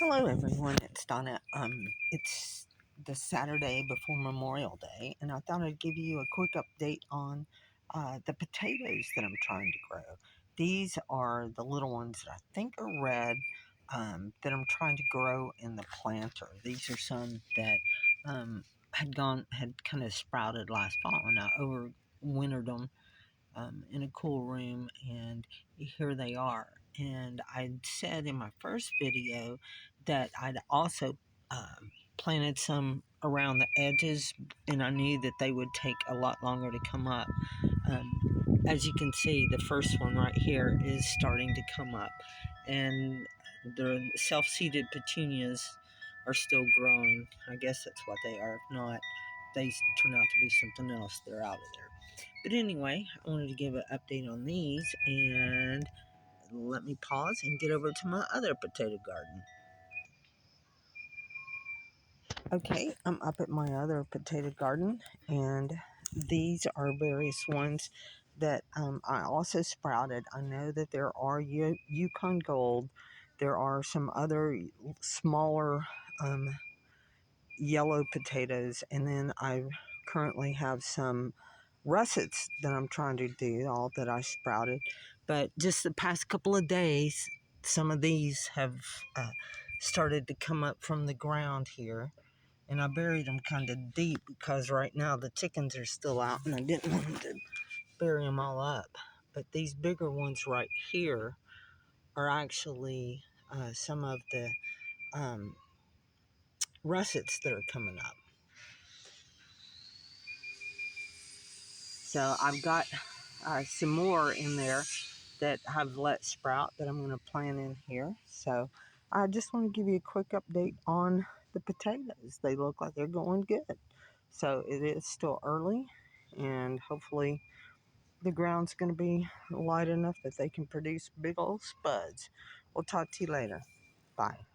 Hello, everyone. It's Donna. It's the Saturday before Memorial Day, and I thought I'd give you a quick update on the potatoes that I'm trying to grow. These are the little ones that I think are red that I'm trying to grow in the planter. These are some that had kind of sprouted last fall, and I overwintered them in a cool room, and here they are. And I said in my first video that I'd also planted some around the edges, and I knew that they would take a lot longer to come up. As you can see, the first one right here is starting to come up, and the self-seeded petunias are still growing. I guess that's what they are. If not, they turn out to be something else. They're out of there. But anyway, I wanted to give an update on these, and let me pause and get over to my other potato garden. Okay, I'm up at my other potato garden, and these are various ones that I also sprouted. I know that there are Yukon Gold. There are some other smaller yellow potatoes, and then I currently have some russets that I'm trying to do, all that I sprouted. But just the past couple of days, some of these have started to come up from the ground here. And I buried them kind of deep because right now the chickens are still out and I didn't want to bury them all up. But these bigger ones right here are actually some of the russets that are coming up. So I've got some more in there that have let sprout that I'm going to plant in here. So I just want to give you a quick update on the potatoes. They look like they're going good. So it is still early, and hopefully the ground's going to be light enough that they can produce big old spuds. We'll talk to you later. Bye.